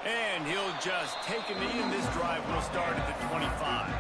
And he'll just take a knee, and this drive will start at the 25.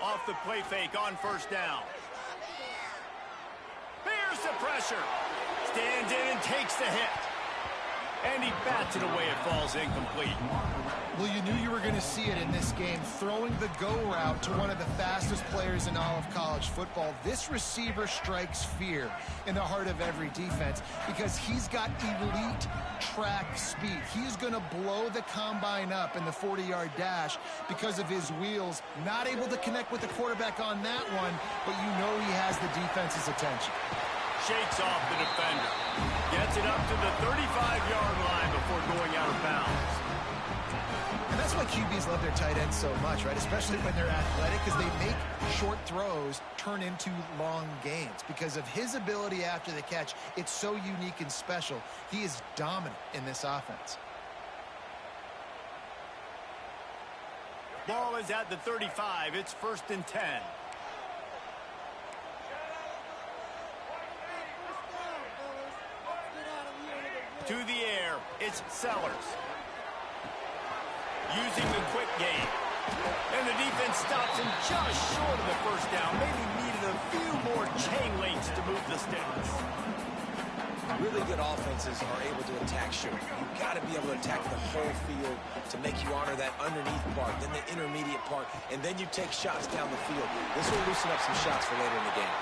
Off the play fake on first down. Here's the pressure. Stands in and takes the hit. And he bats it away. It falls incomplete. Well, you knew you were going to see it in this game. Throwing the go route to one of the fastest players in all of college football. This receiver strikes fear in the heart of every defense because he's got elite track speed. He's going to blow the combine up in the 40-yard dash because of his wheels. Not able to connect with the quarterback on that one, but you know he has the defense's attention. Shakes off the defender. Gets it up to the 35-yard line before going out of bounds. And that's why QBs love their tight ends so much, right? Especially when they're athletic, because they make short throws turn into long gains. Because of his ability after the catch, it's so unique and special. He is dominant in this offense. Ball is at the 35. It's 1st and 10. To the air, it's Sellers. Using the quick game. And the defense stops him just short of the first down. Maybe needed a few more chain links to move the sticks. Really good offenses are able to attack short. You've got to be able to attack the whole field to make you honor that underneath part, then the intermediate part, and then you take shots down the field. This will loosen up some shots for later in the game.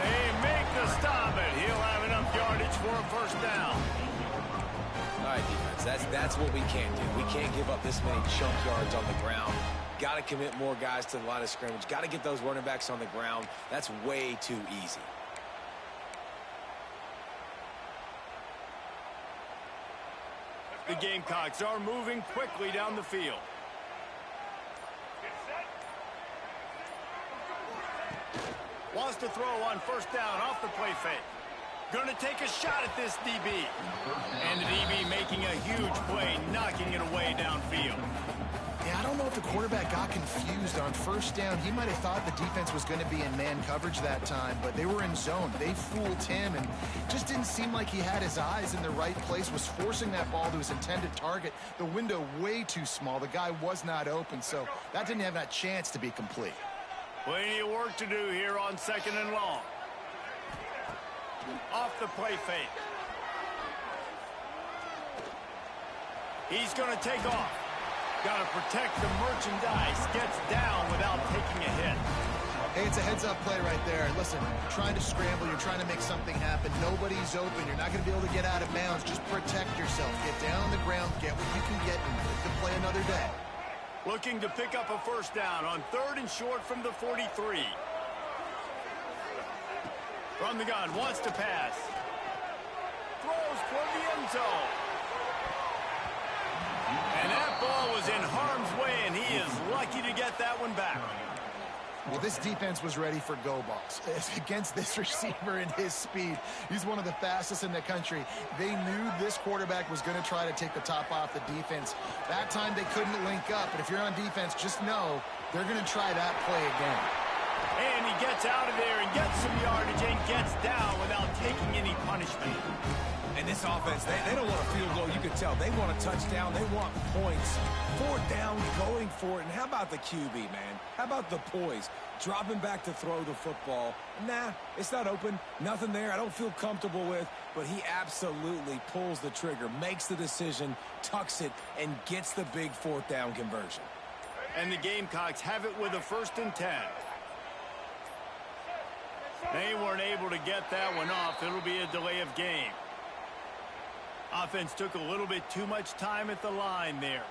They make the stop, and he'll have enough yardage for a first down. All right, defense, that's what we can't do. We can't give up this many chunk yards on the ground. Got to commit more guys to the line of scrimmage. Got to get those running backs on the ground. That's way too easy. The Gamecocks are moving quickly down the field. Wants to throw on first down off the play fake. Going to take a shot at this DB. And the DB making a huge play, knocking it away downfield. Yeah, I don't know if the quarterback got confused on first down. He might have thought the defense was going to be in man coverage that time, but they were in zone. They fooled him and just didn't seem like he had his eyes in the right place, was forcing that ball to his intended target. The window way too small. The guy was not open, so that didn't have that chance to be complete. Plenty of work to do here on 2nd and long. Off the play fake. He's going to take off. Got to protect the merchandise. Gets down without taking a hit. Hey, it's a heads-up play right there. Listen, you're trying to scramble. You're trying to make something happen. Nobody's open. You're not going to be able to get out of bounds. Just protect yourself. Get down on the ground. Get what you can get and live to play another day. Looking to pick up a first down on 3rd and short from the 43. From the gun, wants to pass. Throws toward the end zone. And that ball was in harm's way, and he is lucky to get that one back. Well, this defense was ready for go balls. Against this receiver and his speed, he's one of the fastest in the country. They knew this quarterback was going to try to take the top off the defense. That time they couldn't link up, but if you're on defense, just know they're going to try that play again. And he gets out of there and gets some yardage and gets down without taking any punishment. And this offense, they don't want a field goal. You can tell. They want a touchdown. They want points. 4th down, going for it. And how about the QB, man? How about the poise? Dropping back to throw the football. Nah, it's not open. Nothing there I don't feel comfortable with. But he absolutely pulls the trigger, makes the decision, tucks it, and gets the big 4th down conversion. And the Gamecocks have it with a 1st and 10. They weren't able to get that one off. It'll be a delay of game. Offense took a little bit too much time at the line there.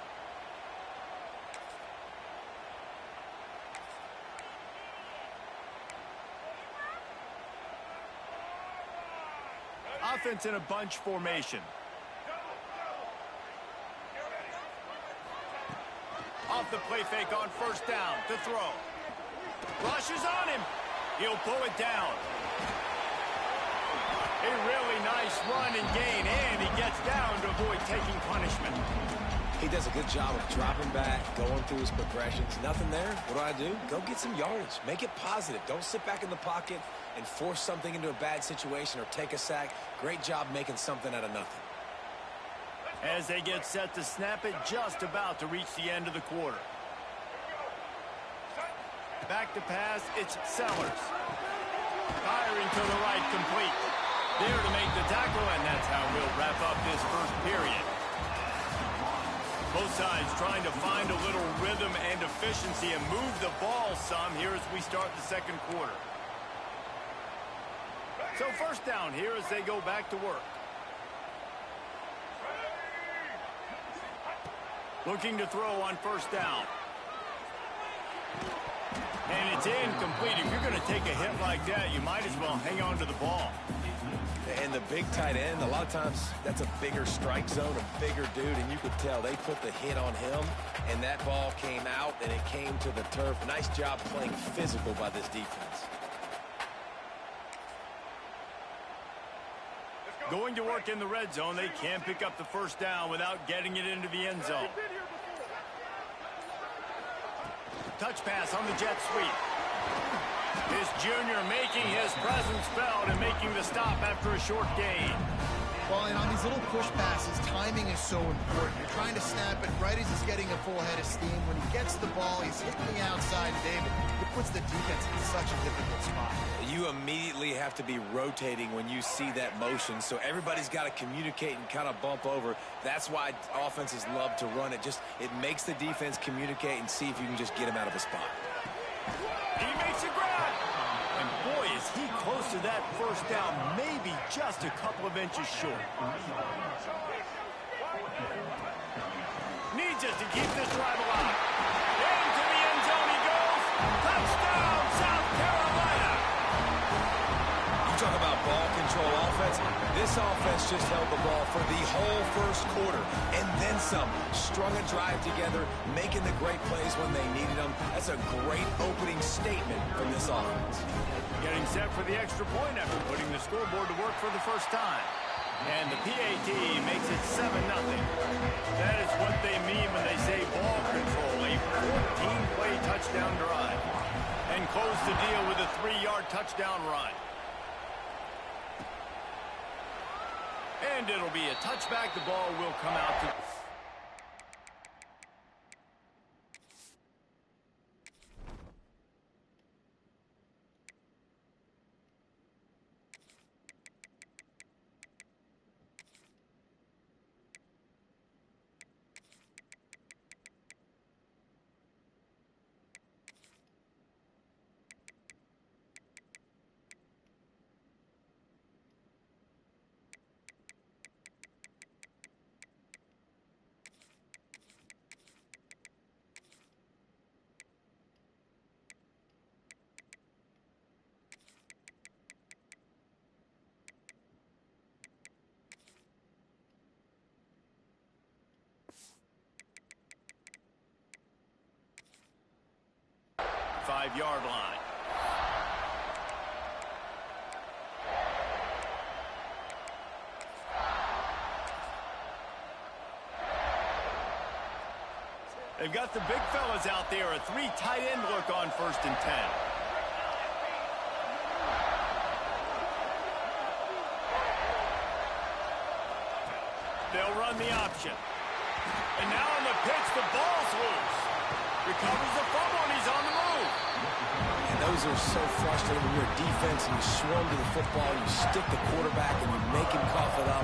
Offense in a bunch formation. Off off the play fake on first down to throw. Rushes on him. He'll pull it down. A really nice run and gain, and he gets down to avoid taking punishment. He does a good job of dropping back, going through his progressions. Nothing there. What do? Go get some yardage. Make it positive. Don't sit back in the pocket and force something into a bad situation or take a sack. Great job making something out of nothing. As they get set to snap it, just about to reach the end of the quarter. Back to pass, it's Sellers. Firing to the right, complete. There to make the tackle, and that's how we'll wrap up this first period. Both sides trying to find a little rhythm and efficiency and move the ball some here as we start the second quarter. So first down here as they go back to work. Looking to throw on first down. And it's incomplete. If you're going to take a hit like that, you might as well hang on to the ball. And the big tight end, a lot of times that's a bigger strike zone, a bigger dude, and you could tell they put the hit on him, and that ball came out, and it came to the turf. Nice job playing physical by this defense. Going to work in the red zone, they can't pick up the first down without getting it into the end zone. Touch pass on the jet sweep. This junior making his presence felt and making the stop after a short gain. Well, and on these little push passes, timing is so important. You're trying to snap it right as he's getting a full head of steam. When he gets the ball, he's hitting the outside, David. It puts the defense in such a difficult spot. You immediately have to be rotating when you see that motion, so everybody's got to communicate and kind of bump over. That's why offenses love to run it. It makes the defense communicate and see if you can just get him out of a spot. He makes a grab. And boy, is he close to that first down, maybe just a couple of inches short. Needs it to keep this drive alive. Into the end zone he goes. Touchdown, South Carolina. You talk about ball control offense. This offense just held the ball for the whole first quarter and then some. Strung a drive together, making the great plays when they needed them. That's a great opening statement from this offense. Getting set for the extra point after putting the scoreboard to work for the first time. And the PAT makes it 7-0. That is what they mean when they say ball control. A 14-play touchdown drive. And close the deal with a 3-yard touchdown run. And it'll be a touchback. The ball will come out to... Five-yard line. They've got the big fellas out there. A 3 tight end look on 1st and 10. They'll run the option. And now on the pitch, the ball's loose. Recovers the fumble, and he's on the move. And those are so frustrating when you're a defense and you swarm to the football, you stick the quarterback, and you make him cough it up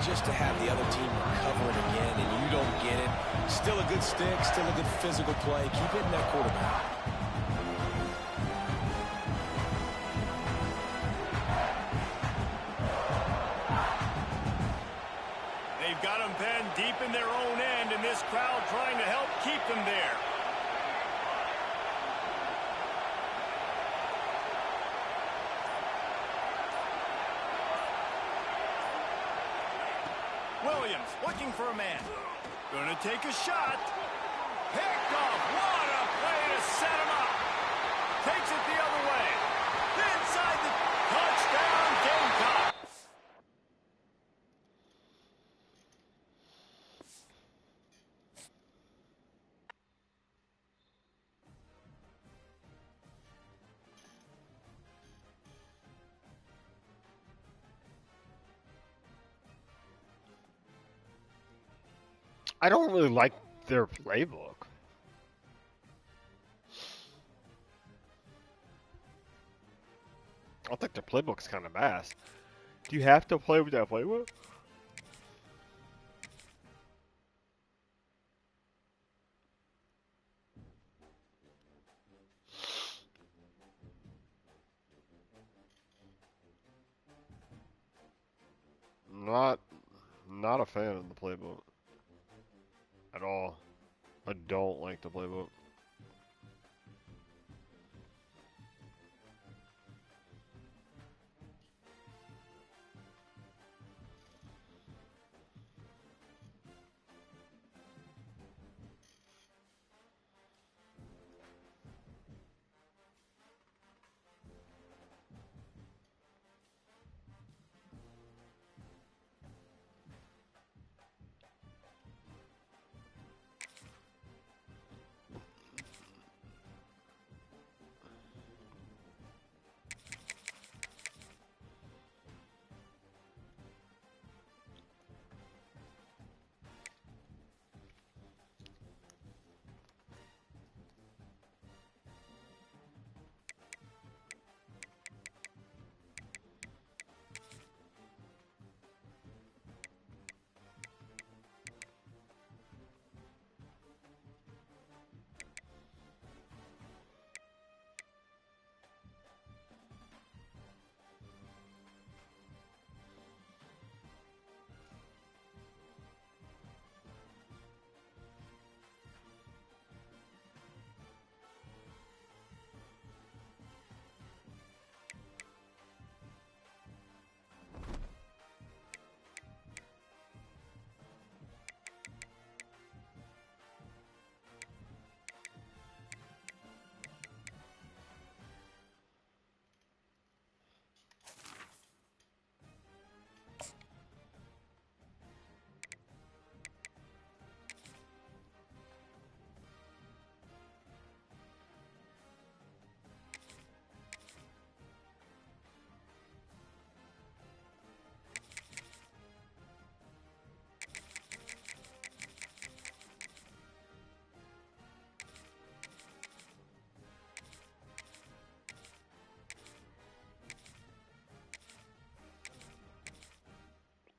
just to have the other team recover it again, and you don't get it. Still a good stick, still a good physical play. Keep hitting that quarterback. They've got them penned deep in their own end, and this crowd trying to help keep them there. Williams looking for a man. Going to take a shot. Picked off. What a play to set him up. Takes it the other way. Inside the touchdown, Gamecock. I don't really like their playbook. I think their playbook's kind of ass. Do you have to play with that playbook? Not a fan of the playbook at all. I don't like the playbook.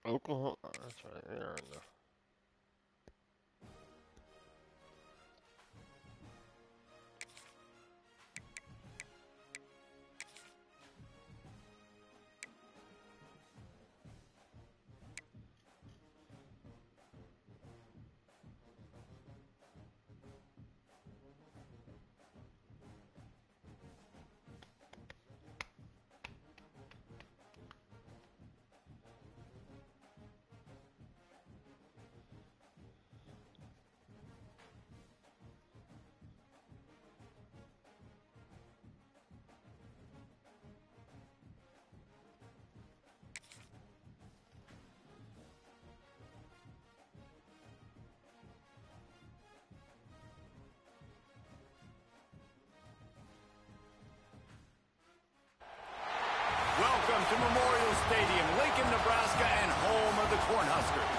Oklahoma. That's right. They're in the. Welcome to Memorial Stadium, Lincoln, Nebraska, and home of the Cornhuskers.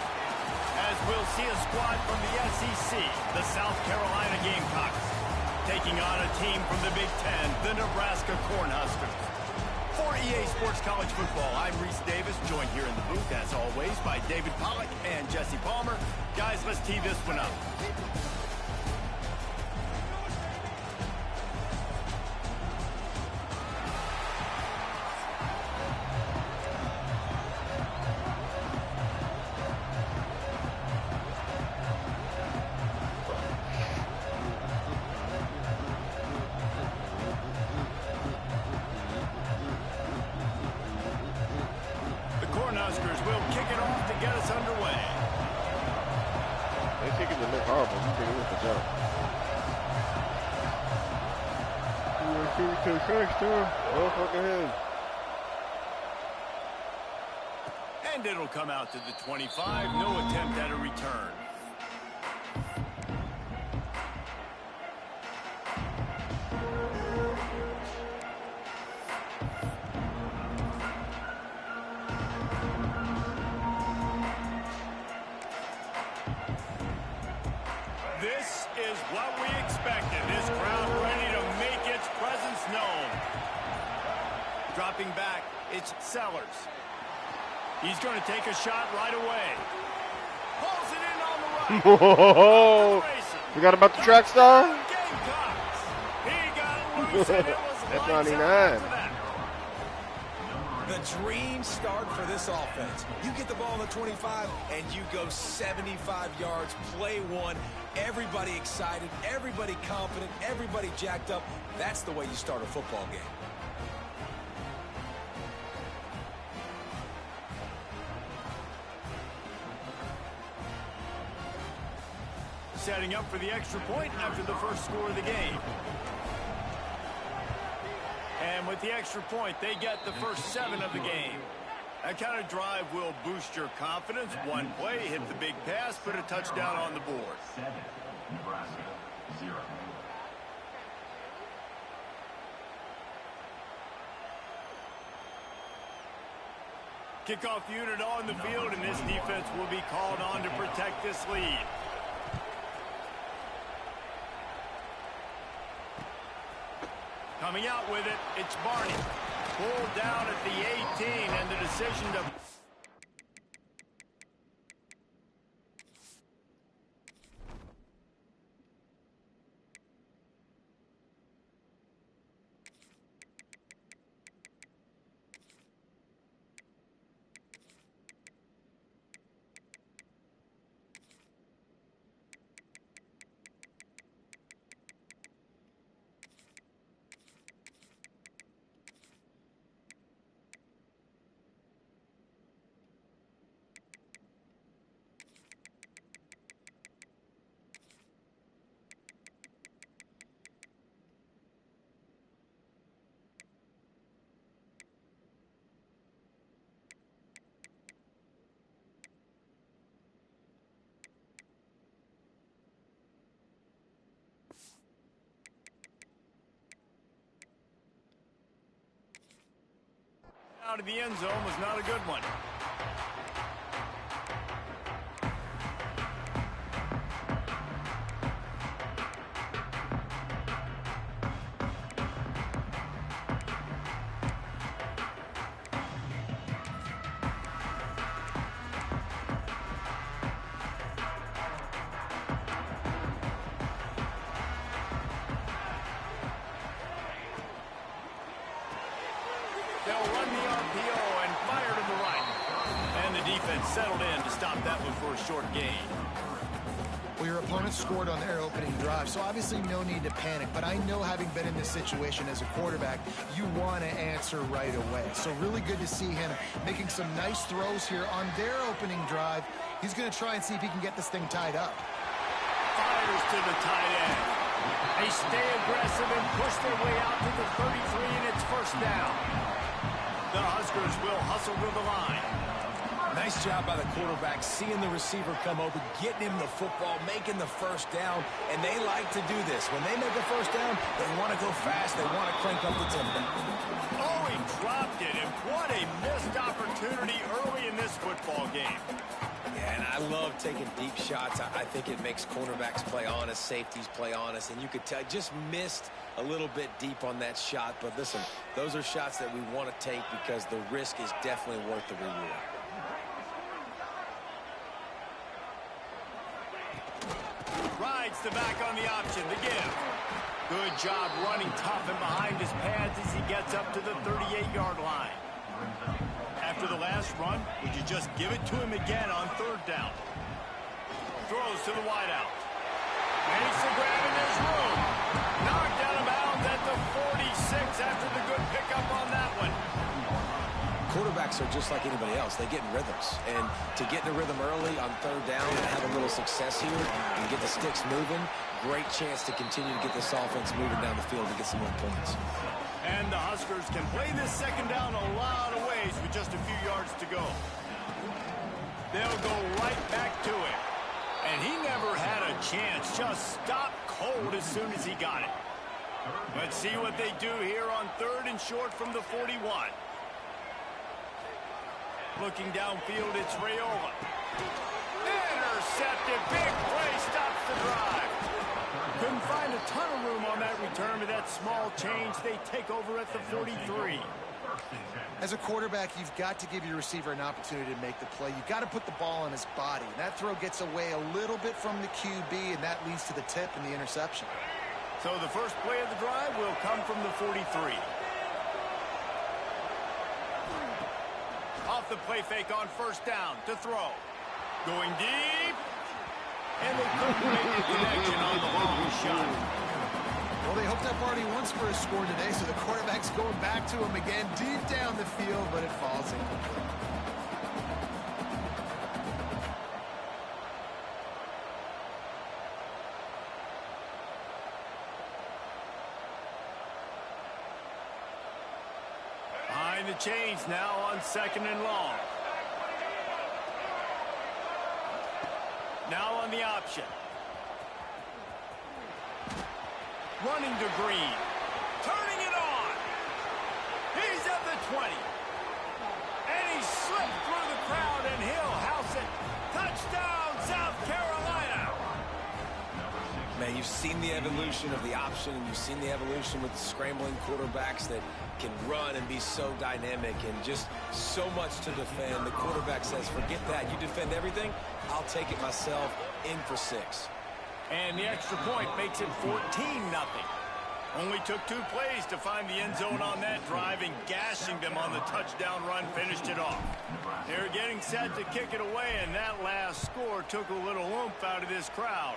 As we'll see a squad from the SEC, the South Carolina Gamecocks, taking on a team from the Big Ten, the Nebraska Cornhuskers. For EA Sports College Football, I'm Reese Davis, joined here in the booth, as always, by David Pollack and Jesse Palmer. Guys, let's tee this one up. Cornhuskers will kick it off to get us underway. They think it look horrible. You think it was the jump. 2 sacks too. Oh, fucking him. And it'll come out to the 25. No attempt at a return. This is what we expected. This crowd ready to make its presence known. Dropping back, it's Sellers. He's going to take a shot right away. Pulls it in on the right. Whoa! Forgot about the track star? He got loose and it was lights out after that. The dream start for this offense. You get the ball in the 25 and you go 75 yards, play one. Everybody excited, everybody confident, everybody jacked up. That's the way you start a football game. Setting up for the extra point after the first score of the game. And with the extra point, they get the first 7 of the game. That kind of drive will boost your confidence. One play, hit the big pass, put a touchdown on the board. 7, Nebraska, 0. Kickoff unit on the field, and this defense will be called on to protect this lead. Coming out with it, it's Barney. Pulled down at the 18, and the decision to... out of the end zone was not a good one. They'll run the RPO and fire to the right. And the defense settled in to stop that one for a short gain. Well, your opponent scored on their opening drive, so obviously no need to panic. But I know, having been in this situation as a quarterback, you want to answer right away. So really good to see him making some nice throws here on their opening drive. He's going to try and see if he can get this thing tied up. Fires to the tight end. They stay aggressive and push their way out to the 33, and it's first down. The Huskers will hustle to the line. Nice job by the quarterback, seeing the receiver come open, getting him the football, making the first down, and they like to do this. When they make a first down, they want to go fast, they want to crank up the tempo. Oh, he dropped it, and what a missed opportunity early in this football game. Yeah, and I love taking deep shots. I think it makes cornerbacks play honest, safeties play honest, and you could tell just missed a little bit deep on that shot. But listen, those are shots that we want to take because the risk is definitely worth the reward. Rides the back on the option, the give. Good job running tough and behind his pads as he gets up to the 38-yard line. After the last run, would you just give it to him again on third down? Throws to the wideout. Makes the grab and there's room. Knocked out of bounds at the 46 after the good pickup on that one. Quarterbacks are just like anybody else. They get in rhythms. And to get in a rhythm early on third down and have a little success here and get the sticks moving, great chance to continue to get this offense moving down the field to get some more points. And the Huskers can play this second down a lot of ways with just a few yards to go. They'll go right back to it. And he never had a chance. Just stopped cold as soon as he got it. Let's see what they do here on 3rd and short from the 41. Looking downfield, it's Rayola. Intercepted. Big play stops the drive. Couldn't find a ton of room on that return, but that small change, they take over at the 43. As a quarterback, you've got to give your receiver an opportunity to make the play. You've got to put the ball on his body. That throw gets away a little bit from the QB, and that leads to the tip and the interception. So the first play of the drive will come from the 43. Off the play fake on 1st down to throw. Going deep. And they couldn't make the connection on the long shot. Well, they hoped up already once for a score today, so the quarterback's going back to him again deep down the field, but it falls incomplete. Behind the chains now on 2nd and long. Now on the option. Running to Green. Turning it on. He's at the 20. And he slipped through the crowd, and he'll house it. Touchdown, South Carolina. Man, you've seen the evolution of the option, and you've seen the evolution with scrambling quarterbacks that can run and be so dynamic and just so much to defend. The quarterback says, forget that. You defend everything, I'll take it myself. In for 6. And the extra point makes it 14-0. Only took 2 plays to find the end zone on that drive, and gashing them on the touchdown run finished it off. They're getting set to kick it away, and that last score took a little oomph out of this crowd.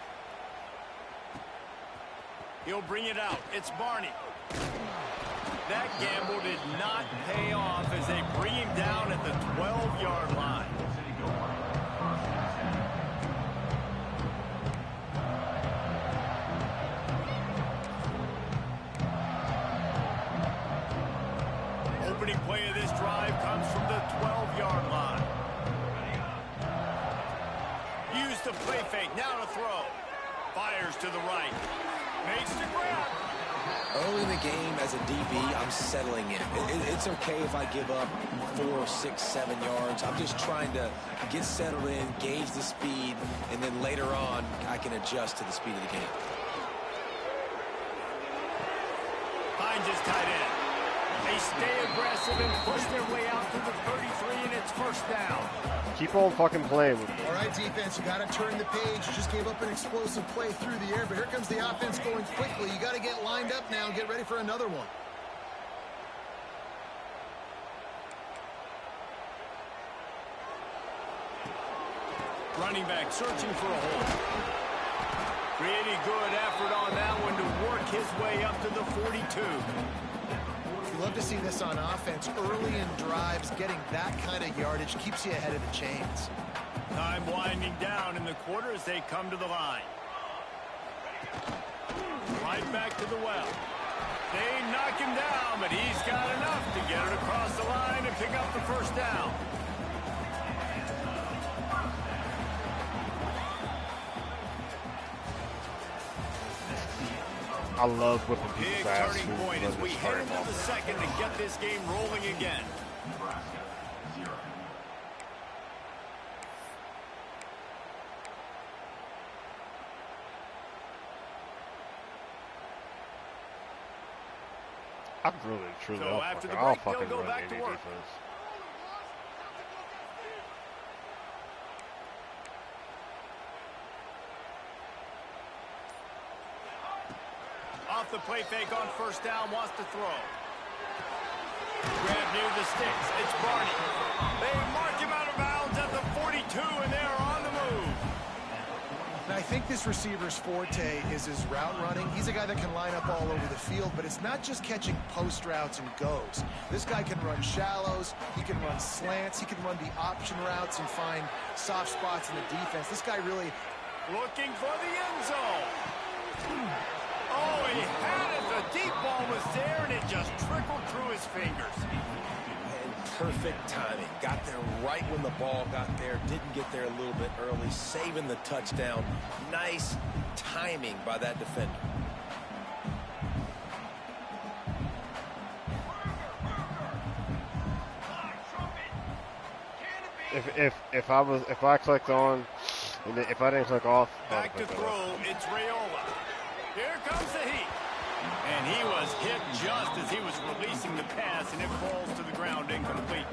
He'll bring it out. It's Barney. That gamble did not pay off as they bring him down at the 12-yard line. Opening play of this drive comes from the 12-yard line. Use the play fake. Now to throw. Fires to the right. Makes the grab. Early in the game, as a DB, I'm settling in. It's okay if I give up 4, 6, 7 yards. I'm just trying to get settled in, gauge the speed, and then later on, I can adjust to the speed of the game. Finds his tight end. They stay aggressive and push their way out to the 33, and it's 1st down. Keep on fucking playing with me. All right, defense, you got to turn the page. You just gave up an explosive play through the air, but here comes the offense going quickly. You got to get lined up now and get ready for another one. Running back searching for a hole. Pretty good effort on that one to work his way up to the 42. You love to see this on offense. Early in drives, getting that kind of yardage keeps you ahead of the chains. Time winding down in the quarter as they come to the line. Right back to the well. They knock him down, but he's got enough to get it across the line and pick up the 1st down. I love whipping Big people's ass. turning point as we head into the 2nd to get this game rolling again. Nebraska, 0. I'm really, truly, So after the I'll break, they'll fucking go run back to any work. defense. Off the play fake on 1st down, wants to throw. Grab near the sticks. It's Barney. They mark him out of bounds at the 42, and they're on the move. Now, I think this receiver's forte is his route running. He's a guy that can line up all over the field, but it's not just catching post routes and goes. This guy can run shallows, he can run slants, he can run the option routes and find soft spots in the defense. This guy really... Looking for the end zone. perfect timing. Got there right when the ball got there. Didn't get there a little bit early. Saving the touchdown. Nice timing by that defender. If I clicked on, and if I didn't click off, back to throw, it's Raiola. Here comes the heat. And he was hit just as he was releasing the pass, and it falls to the ground incomplete.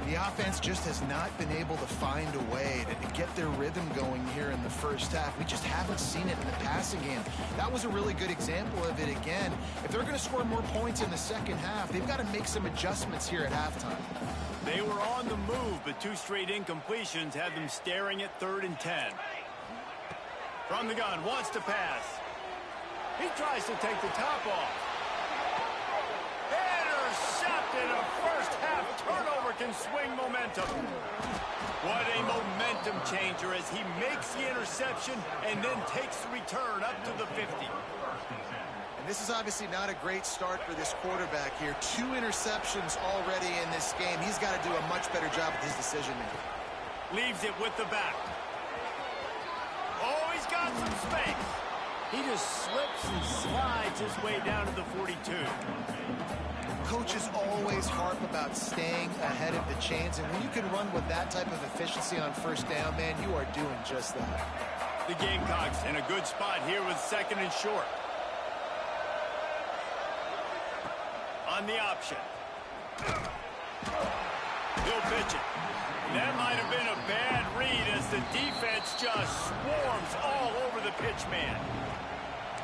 The offense just has not been able to find a way to get their rhythm going here in the first half. We just haven't seen it in the passing game. That was a really good example of it again. If they're going to score more points in the second half, they've got to make some adjustments here at halftime. They were on the move, but 2 straight incompletions had them staring at 3rd and 10. From the gun, wants to pass. He tries to take the top off. Intercepted. A first half turnover can swing momentum. What a momentum changer as he makes the interception and then takes the return up to the 50. And this is obviously not a great start for this quarterback here. 2 interceptions already in this game. He's got to do a much better job with his decision making. Leaves it with the back. Oh, he's got some space. He just slips and slides his way down to the 42. Coaches always harp about staying ahead of the chains, and when you can run with that type of efficiency on first down, man, you are doing just that. The Gamecocks in a good spot here with 2nd and short. On the option. He'll pitch it. That might have been a bad read as the defense just swarms all over the pitch man.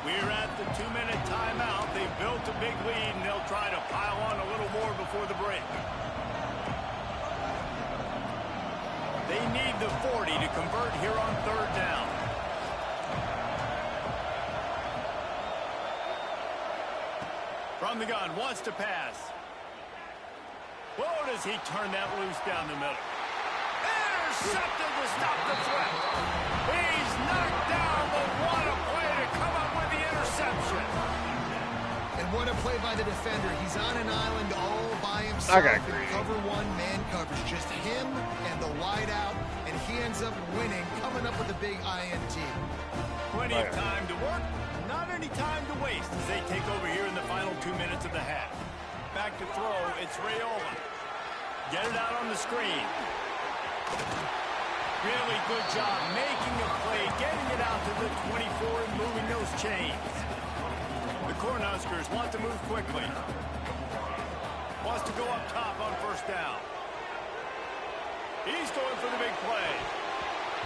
We're at the 2-minute timeout. They've built a big lead, and they'll try to pile on a little more before the break. They need the 40 to convert here on 3rd down. From the gun, wants to pass. Whoa, does he turn that loose down the middle? Intercepted to stop the threat. He's knocked down, but what a play to come up with the interception. And what a play by the defender. He's on an island all by himself. In cover 1 man coverage. Just him and the wide out, and he ends up winning, coming up with a big INT. Plenty of time to work, not any time to waste as they take over here in the final 2 minutes of the half. Back to throw, it's Raiola. Get it out on the screen. Really good job making a play, getting it out to the 24 and moving those chains. The Cornhuskers want to move quickly. Wants to go up top on first down. He's going for the big play.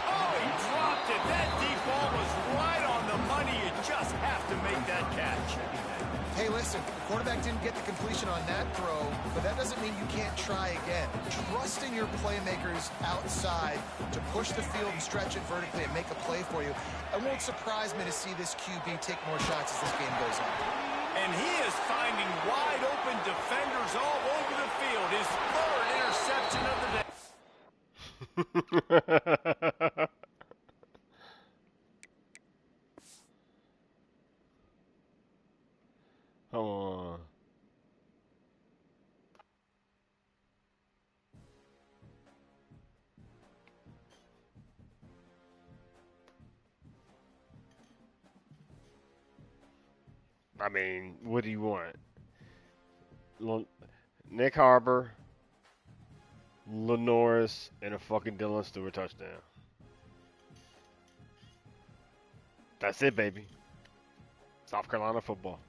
Oh, he dropped it. That deep ball was right on the money. You just have to make that catch. Hey, listen, the quarterback didn't get the completion on that throw, but that doesn't mean you can't try again. Trust in your playmakers outside to push the field and stretch it vertically and make a play for you. It won't surprise me to see this QB take more shots as this game goes on. And he is finding wide open defenders all over the field. His 3rd interception of the day. Come on. I mean, what do you want? Nick Harbor, Lenoris, and a fucking Dylan Stewart touchdown. That's it, baby. South Carolina football.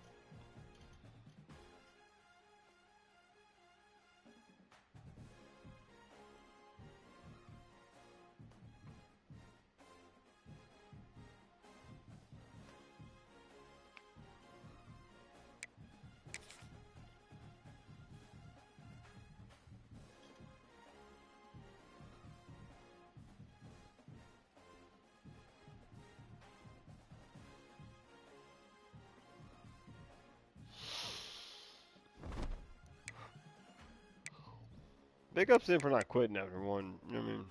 Big ups to him for not quitting after one. I mean,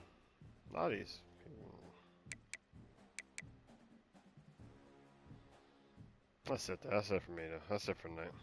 a lot of these people. That's it. That's it for me, though. That's it for tonight.